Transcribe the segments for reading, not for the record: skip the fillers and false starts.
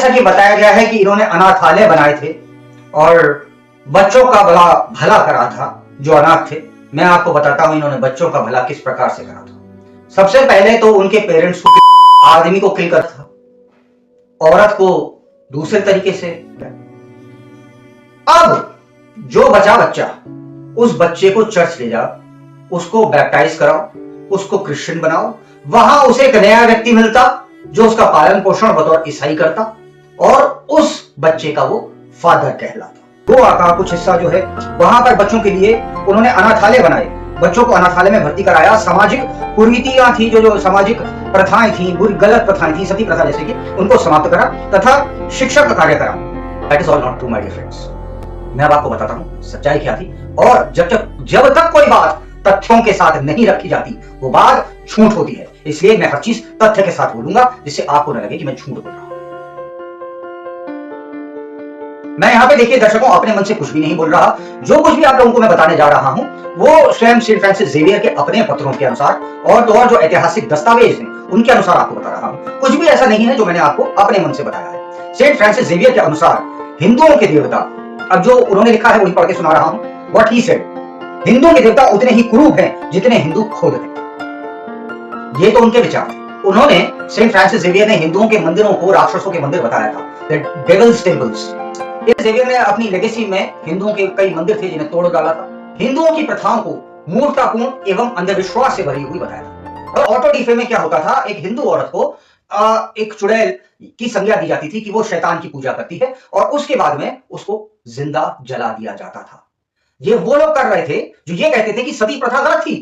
जैसा कि बताया गया है कि इन्होंने अनाथालय बनाए थे और बच्चों का बड़ा भला करा था जो अनाथ थे। मैं आपको बताता हूं इन्होंने बच्चों का भला किस प्रकार से करा था। सबसे पहले तो उनके पेरेंट्स को आदमी को किल कर था, औरत को दूसरे तरीके से। अब जो बचा बच्चा, उस बच्चे को चर्च ले जाओ, उसको बैप्टाइज कराओ, उसको क्रिश्चियन बनाओ। वहां उसे एक नया व्यक्ति मिलता जो उसका पालन पोषण बतौर ईसाई करता और उस बच्चे का वो फादर कहलाता। गोवा का कुछ हिस्सा जो है वहां पर बच्चों के लिए उन्होंने अनाथालय बनाए, बच्चों को अनाथालय में भर्ती कराया। सामाजिक कुरीतियां थी, जो सामाजिक प्रथाएं थी, बुरी गलत प्रथाएं थी, सती प्रथा जैसे कि उनको समाप्त करा तथा शिक्षा का कार्य करा। That is all not true my dear friends. मैं अब आपको बताता हूं सच्चाई क्या थी, और जब तक कोई बात तथ्यों के साथ नहीं रखी जाती वो बात झूठ होती है। इसलिए मैं हर चीज तथ्य के साथ बोलूंगा जिससे आपको न लगे कि मैं झूठ बोल रहा हूं। मैं यहां पे देखिए दर्शकों अपने मन से कुछ भी नहीं बोल रहा। जो कुछ भी आप लोगों को मैं बताने जा रहा हूं वो स्वयं सेंट फ्रांसिस जेवियर के अपने पत्रों के अनुसार और तो और जो ऐतिहासिक दस्तावेज हैं उनके अनुसार आपको बता रहा हूं। कुछ भी ऐसा नहीं है जो मैंने आपको अपने मन से बताया है। सेंट फ्रांसिस जेवियर के अनुसार हिंदुओं के देवता, अब जो उन्होंने लिखा है वही पढ़ के सुना रहा हूं, व्हाट ही सेड, हिंदुओं के देवता उतने ही क्रूर हैं जितने हिंदू खुद हैं। ये तो उनके विचार थे। उन्होंने सेंट फ्रांसिस जेवियर ने हिंदुओं के मंदिरों को राक्षसों के मंदिर बताया था, द डेविल्स टेंपल्स। जेवियर ने अपनी लेगेसी में हिंदुओं के कई मंदिर थे जिन्हें तोड़ डाला था। हिंदुओं की प्रथाओं को मूर्खतापूर्ण एवं अंधविश्वास से भरी हुई बताया था। और ऑटो डी फे में क्या होता था, एक हिंदू औरत को एक चुड़ैल की संज्ञा दी जाती थी कि वो शैतान की पूजा करती है और उसके बाद में उसको जिंदा जला दिया जाता था। ये वो लोग कर रहे थे जो ये कहते थे कि सती प्रथा गलत थी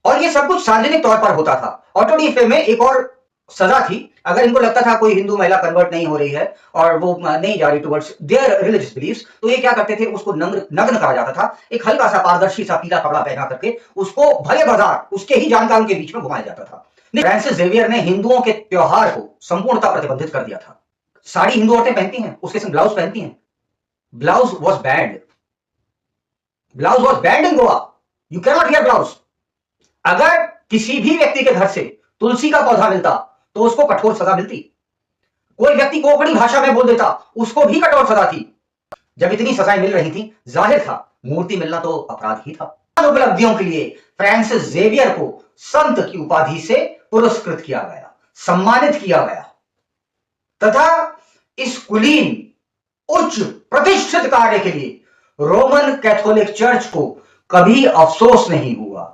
और ये सब कुछ सार्वजनिक तौर पर होता था। ऑटो डी फे में एक और सजा थी, अगर इनको लगता था कोई हिंदू महिला कन्वर्ट नहीं हो रही है और वो नहीं जा रही टुवर्ड्स देयर रिलीजियस बिलीफ्स, तो ये क्या करते थे, उसको नग्न करा जाता था। एक हल्का सा पारदर्शी सा पीला कपड़ा पहना करके उसको भले बाजार उसके ही जानकारों के बीच में घुमाया जाता था। फ्रांसिस जेवियर ने हिंदुओं के त्योहार को संपूर्णतः प्रतिबंधित कर दिया था। साड़ी हिंदू औरतें पहनती हैं, उसके संग ब्लाउज पहनती हैं। Blouse was banned, blouse was banned in Goa. You can not wear blouse. अगर किसी भी व्यक्ति के घर से तुलसी का पौधा मिलता तो उसको कठोर सजा मिलती। कोई व्यक्ति कोंकणी भाषा में बोल देता उसको भी कठोर सजा थी। जब इतनी सजाएं मिल रही थी, जाहिर था मूर्ति मिलना तो अपराध ही था। उपलब्धियों के लिए फ्रांसिस जेवियर को संत की उपाधि से पुरस्कृत किया गया, सम्मानित किया गया तथा इस कुलीन उच्च प्रतिष्ठित कार्य के लिए रोमन कैथोलिक चर्च को कभी अफसोस नहीं हुआ।